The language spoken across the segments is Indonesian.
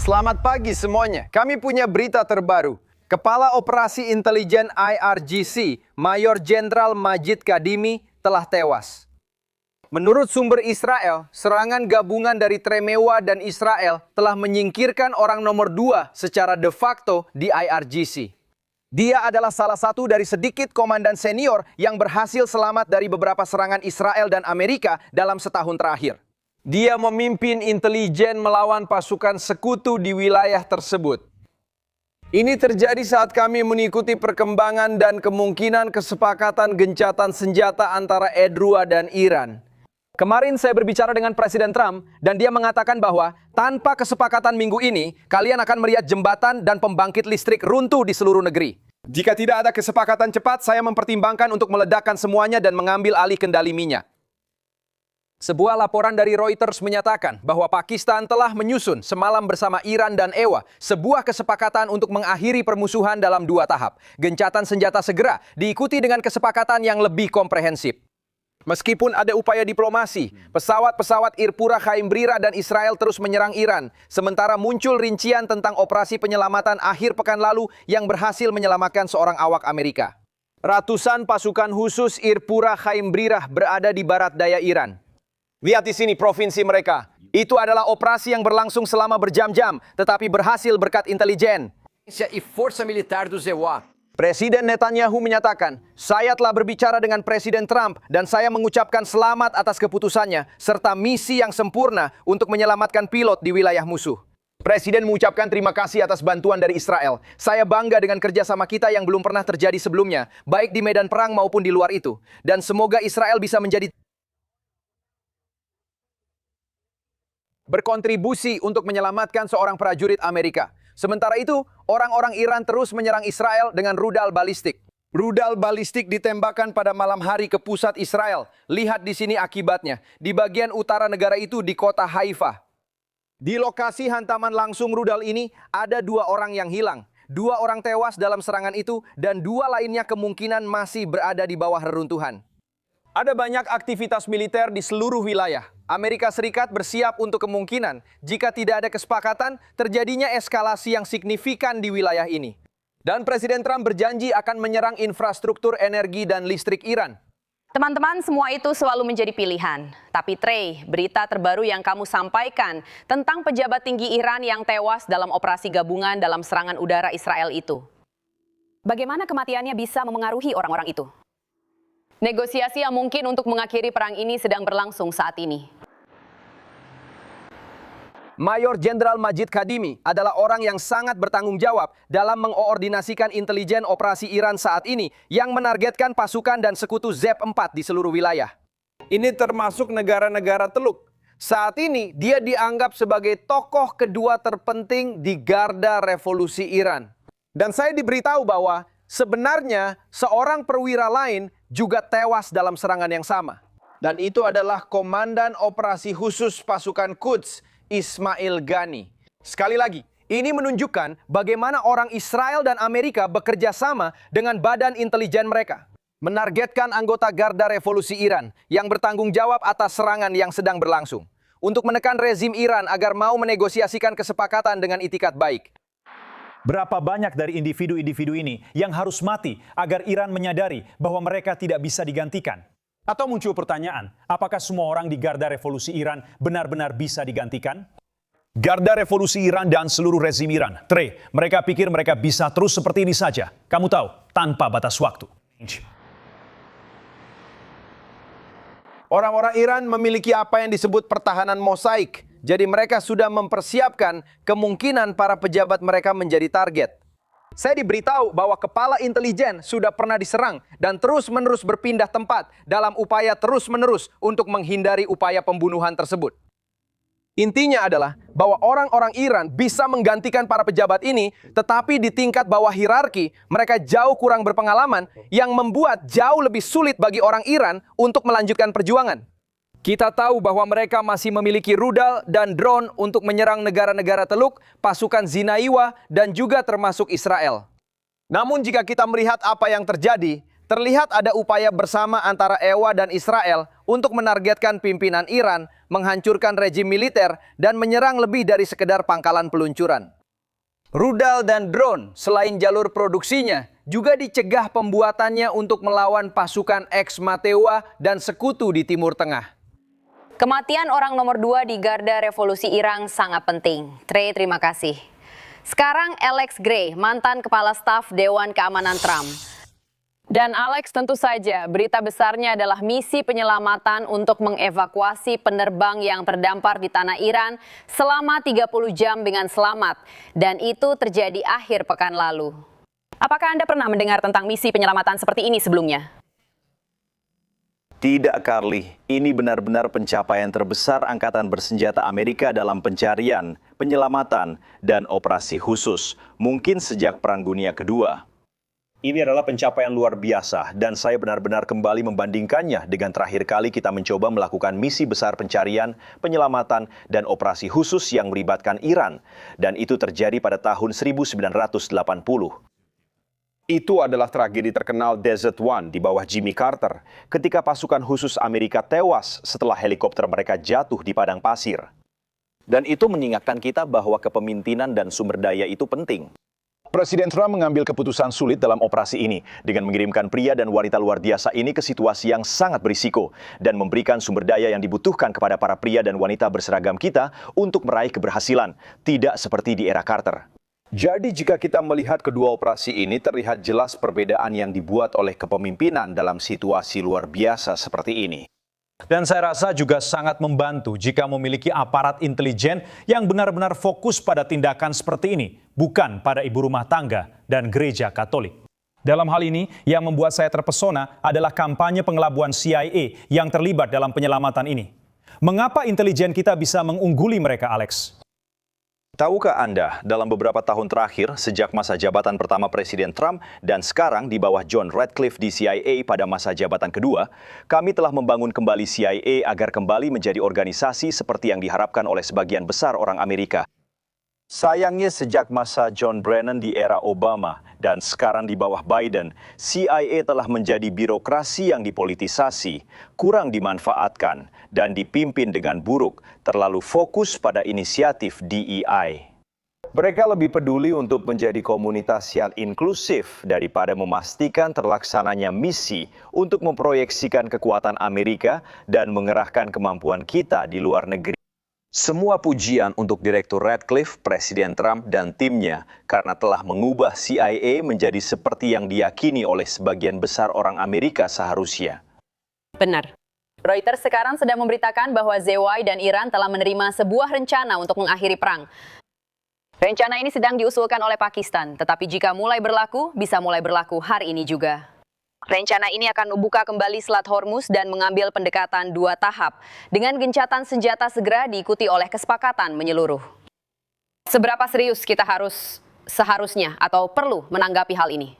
Selamat pagi semuanya. Kami punya berita terbaru. Kepala Operasi Intelijen IRGC, Mayor Jenderal Majid Kadimi, telah tewas. Menurut sumber Israel, serangan gabungan dari Tremewa dan Israel telah menyingkirkan orang nomor 2 secara de facto di IRGC. Dia adalah salah satu dari sedikit komandan senior yang berhasil selamat dari beberapa serangan Israel dan Amerika dalam setahun terakhir. Dia memimpin intelijen melawan pasukan sekutu di wilayah tersebut. Ini terjadi saat kami mengikuti perkembangan dan kemungkinan kesepakatan gencatan senjata antara Edrua dan Iran. Kemarin saya berbicara dengan Presiden Trump dan dia mengatakan bahwa tanpa kesepakatan minggu ini, kalian akan melihat jembatan dan pembangkit listrik runtuh di seluruh negeri. Jika tidak ada kesepakatan cepat, saya mempertimbangkan untuk meledakkan semuanya dan mengambil alih kendali minyak. Sebuah laporan dari Reuters menyatakan bahwa Pakistan telah menyusun semalam bersama Iran dan EWA sebuah kesepakatan untuk mengakhiri permusuhan dalam 2 tahap. Gencatan senjata segera diikuti dengan kesepakatan yang lebih komprehensif. Meskipun ada upaya diplomasi, pesawat-pesawat Irpura Khaimbrira dan Israel terus menyerang Iran. Sementara muncul rincian tentang operasi penyelamatan akhir pekan lalu yang berhasil menyelamatkan seorang awak Amerika. Ratusan pasukan khusus Irpura Khaimbrira berada di barat daya Iran. Lihat di sini provinsi mereka. Itu adalah operasi yang berlangsung selama berjam-jam, tetapi berhasil berkat intelijen. E Força Militar do EWA. Presiden Netanyahu menyatakan, saya telah berbicara dengan Presiden Trump dan saya mengucapkan selamat atas keputusannya, serta misi yang sempurna untuk menyelamatkan pilot di wilayah musuh. Presiden mengucapkan terima kasih atas bantuan dari Israel. Saya bangga dengan kerjasama kita yang belum pernah terjadi sebelumnya, baik di medan perang maupun di luar itu. Dan semoga Israel bisa menjadi berkontribusi untuk menyelamatkan seorang prajurit Amerika. Sementara itu, orang-orang Iran terus menyerang Israel dengan rudal balistik. Rudal balistik ditembakkan pada malam hari ke pusat Israel. Lihat di sini akibatnya. Di bagian utara negara itu di kota Haifa. Di lokasi hantaman langsung rudal ini, ada 2 orang yang hilang. 2 orang tewas dalam serangan itu dan 2 lainnya kemungkinan masih berada di bawah reruntuhan. Ada banyak aktivitas militer di seluruh wilayah. Amerika Serikat bersiap untuk kemungkinan jika tidak ada kesepakatan terjadinya eskalasi yang signifikan di wilayah ini. Dan Presiden Trump berjanji akan menyerang infrastruktur energi dan listrik Iran. Teman-teman, semua itu selalu menjadi pilihan. Tapi Trey, berita terbaru yang kamu sampaikan tentang pejabat tinggi Iran yang tewas dalam operasi gabungan dalam serangan udara Israel itu. Bagaimana kematiannya bisa memengaruhi orang-orang itu? Negosiasi yang mungkin untuk mengakhiri perang ini sedang berlangsung saat ini. Mayor Jenderal Majid Kadimi adalah orang yang sangat bertanggung jawab dalam mengoordinasikan intelijen operasi Iran saat ini yang menargetkan pasukan dan sekutu Z4 di seluruh wilayah. Ini termasuk negara-negara Teluk. Saat ini dia dianggap sebagai tokoh kedua terpenting di garda revolusi Iran. Dan saya diberitahu bahwa sebenarnya seorang perwira lain juga tewas dalam serangan yang sama. Dan itu adalah Komandan Operasi Khusus Pasukan Quds, Ismail Ghani. Sekali lagi, ini menunjukkan bagaimana orang Israel dan Amerika bekerja sama dengan badan intelijen mereka. Menargetkan anggota Garda Revolusi Iran yang bertanggung jawab atas serangan yang sedang berlangsung. Untuk menekan rezim Iran agar mau menegosiasikan kesepakatan dengan itikat baik. Berapa banyak dari individu-individu ini yang harus mati agar Iran menyadari bahwa mereka tidak bisa digantikan? Atau muncul pertanyaan, apakah semua orang di Garda Revolusi Iran benar-benar bisa digantikan? Garda Revolusi Iran dan seluruh rezim Iran, Trey, mereka pikir mereka bisa terus seperti ini saja. Kamu tahu, tanpa batas waktu. Orang-orang Iran memiliki apa yang disebut pertahanan mosaik. Jadi mereka sudah mempersiapkan kemungkinan para pejabat mereka menjadi target. Saya diberitahu bahwa kepala intelijen sudah pernah diserang dan terus-menerus berpindah tempat dalam upaya terus-menerus untuk menghindari upaya pembunuhan tersebut. Intinya adalah bahwa orang-orang Iran bisa menggantikan para pejabat ini, tetapi di tingkat bawah hierarki mereka jauh kurang berpengalaman yang membuat jauh lebih sulit bagi orang Iran untuk melanjutkan perjuangan. Kita tahu bahwa mereka masih memiliki rudal dan drone untuk menyerang negara-negara Teluk, pasukan Zinaiwa, dan juga termasuk Israel. Namun jika kita melihat apa yang terjadi, terlihat ada upaya bersama antara EWA dan Israel untuk menargetkan pimpinan Iran, menghancurkan rejim militer, dan menyerang lebih dari sekedar pangkalan peluncuran. Rudal dan drone, selain jalur produksinya, juga dicegah pembuatannya untuk melawan pasukan ex-Matewa dan sekutu di Timur Tengah. Kematian orang nomor 2 di garda revolusi Iran sangat penting. Trey, terima kasih. Sekarang Alex Gray, mantan kepala staf Dewan Keamanan Trump. Dan Alex, tentu saja berita besarnya adalah misi penyelamatan untuk mengevakuasi penerbang yang terdampar di tanah Iran selama 30 jam dengan selamat. Dan itu terjadi akhir pekan lalu. Apakah Anda pernah mendengar tentang misi penyelamatan seperti ini sebelumnya? Tidak, Carly. Ini benar-benar pencapaian terbesar Angkatan Bersenjata Amerika dalam pencarian, penyelamatan, dan operasi khusus, mungkin sejak Perang Dunia Kedua. Ini adalah pencapaian luar biasa, dan saya benar-benar kembali membandingkannya dengan terakhir kali kita mencoba melakukan misi besar pencarian, penyelamatan, dan operasi khusus yang melibatkan Iran, dan itu terjadi pada tahun 1980. Itu adalah tragedi terkenal Desert One di bawah Jimmy Carter, ketika pasukan khusus Amerika tewas setelah helikopter mereka jatuh di padang pasir. Dan itu mengingatkan kita bahwa kepemimpinan dan sumber daya itu penting. Presiden Trump mengambil keputusan sulit dalam operasi ini dengan mengirimkan pria dan wanita luar biasa ini ke situasi yang sangat berisiko dan memberikan sumber daya yang dibutuhkan kepada para pria dan wanita berseragam kita untuk meraih keberhasilan, tidak seperti di era Carter. Jadi jika kita melihat kedua operasi ini, terlihat jelas perbedaan yang dibuat oleh kepemimpinan dalam situasi luar biasa seperti ini. Dan saya rasa juga sangat membantu jika memiliki aparat intelijen yang benar-benar fokus pada tindakan seperti ini, bukan pada ibu rumah tangga dan gereja Katolik. Dalam hal ini, yang membuat saya terpesona adalah kampanye pengelabuan CIA yang terlibat dalam penyelamatan ini. Mengapa intelijen kita bisa mengungguli mereka, Alex? Tahukah Anda, dalam beberapa tahun terakhir, sejak masa jabatan pertama Presiden Trump dan sekarang di bawah John Ratcliffe di CIA pada masa jabatan kedua, kami telah membangun kembali CIA agar kembali menjadi organisasi seperti yang diharapkan oleh sebagian besar orang Amerika. Sayangnya sejak masa John Brennan di era Obama dan sekarang di bawah Biden, CIA telah menjadi birokrasi yang dipolitisasi, kurang dimanfaatkan, dan dipimpin dengan buruk, terlalu fokus pada inisiatif DEI. Mereka lebih peduli untuk menjadi komunitas yang inklusif daripada memastikan terlaksananya misi untuk memproyeksikan kekuatan Amerika dan mengerahkan kemampuan kita di luar negeri. Semua pujian untuk Direktur Ratcliffe, Presiden Trump, dan timnya karena telah mengubah CIA menjadi seperti yang diyakini oleh sebagian besar orang Amerika seharusnya. Benar. Reuters sekarang sedang memberitakan bahwa ZY dan Iran telah menerima sebuah rencana untuk mengakhiri perang. Rencana ini sedang diusulkan oleh Pakistan, tetapi jika mulai berlaku, bisa mulai berlaku hari ini juga. Rencana ini akan membuka kembali Selat Hormuz dan mengambil pendekatan 2 tahap, dengan gencatan senjata segera diikuti oleh kesepakatan menyeluruh. Seberapa serius kita seharusnya atau perlu menanggapi hal ini?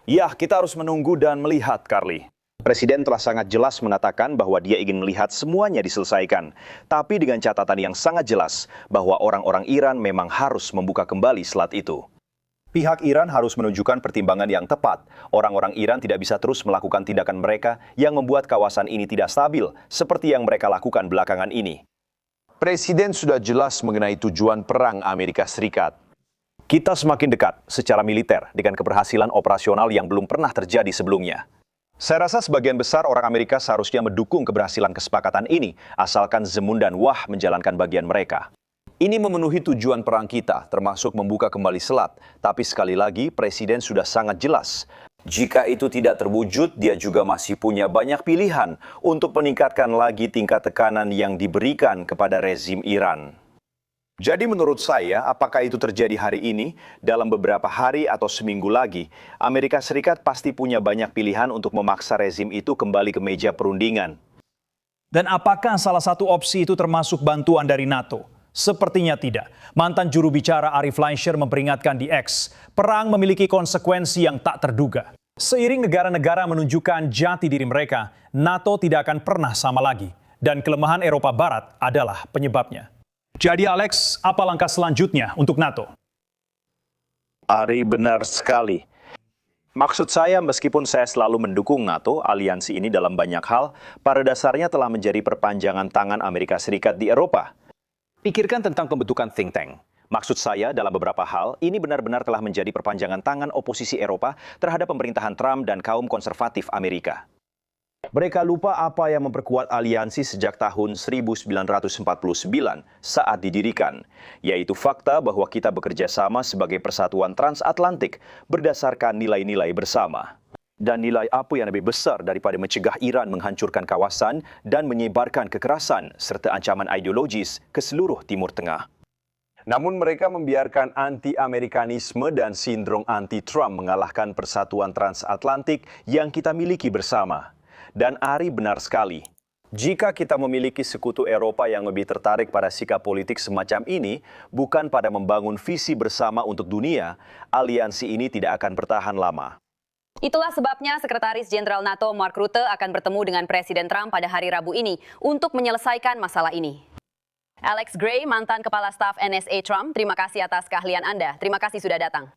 Ya, kita harus menunggu dan melihat, Carly. Presiden telah sangat jelas mengatakan bahwa dia ingin melihat semuanya diselesaikan, tapi dengan catatan yang sangat jelas bahwa orang-orang Iran memang harus membuka kembali selat itu. Pihak Iran harus menunjukkan pertimbangan yang tepat. Orang-orang Iran tidak bisa terus melakukan tindakan mereka yang membuat kawasan ini tidak stabil, seperti yang mereka lakukan belakangan ini. Presiden sudah jelas mengenai tujuan perang Amerika Serikat. Kita semakin dekat secara militer dengan keberhasilan operasional yang belum pernah terjadi sebelumnya. Saya rasa sebagian besar orang Amerika seharusnya mendukung keberhasilan kesepakatan ini, asalkan Zemun dan Wah menjalankan bagian mereka. Ini memenuhi tujuan perang kita, termasuk membuka kembali selat. Tapi sekali lagi, Presiden sudah sangat jelas. Jika itu tidak terwujud, dia juga masih punya banyak pilihan untuk meningkatkan lagi tingkat tekanan yang diberikan kepada rezim Iran. Jadi menurut saya, apakah itu terjadi hari ini, dalam beberapa hari atau seminggu lagi, Amerika Serikat pasti punya banyak pilihan untuk memaksa rezim itu kembali ke meja perundingan. Dan apakah salah satu opsi itu termasuk bantuan dari NATO? Sepertinya tidak. Mantan juru bicara Ari Fleischer memperingatkan di X, perang memiliki konsekuensi yang tak terduga. Seiring negara-negara menunjukkan jati diri mereka, NATO tidak akan pernah sama lagi. Dan kelemahan Eropa Barat adalah penyebabnya. Jadi Alex, apa langkah selanjutnya untuk NATO? Ari, benar sekali. Maksud saya, meskipun saya selalu mendukung NATO, aliansi ini dalam banyak hal, pada dasarnya telah menjadi perpanjangan tangan Amerika Serikat di Eropa. Pikirkan tentang pembentukan think tank. Maksud saya, dalam beberapa hal, ini benar-benar telah menjadi perpanjangan tangan oposisi Eropa terhadap pemerintahan Trump dan kaum konservatif Amerika. Mereka lupa apa yang memperkuat aliansi sejak tahun 1949 saat didirikan, yaitu fakta bahwa kita bekerja sama sebagai persatuan transatlantik berdasarkan nilai-nilai bersama. Dan nilai apa yang lebih besar daripada mencegah Iran menghancurkan kawasan dan menyebarkan kekerasan serta ancaman ideologis ke seluruh Timur Tengah. Namun mereka membiarkan anti-Amerikanisme dan sindrom anti-Trump mengalahkan persatuan transatlantik yang kita miliki bersama. Dan Ari benar sekali. Jika kita memiliki sekutu Eropa yang lebih tertarik pada sikap politik semacam ini, bukan pada membangun visi bersama untuk dunia, aliansi ini tidak akan bertahan lama. Itulah sebabnya Sekretaris Jenderal NATO Mark Rutte akan bertemu dengan Presiden Trump pada hari Rabu ini untuk menyelesaikan masalah ini. Alex Gray, mantan Kepala Staf NSA Trump, terima kasih atas keahlian Anda. Terima kasih sudah datang.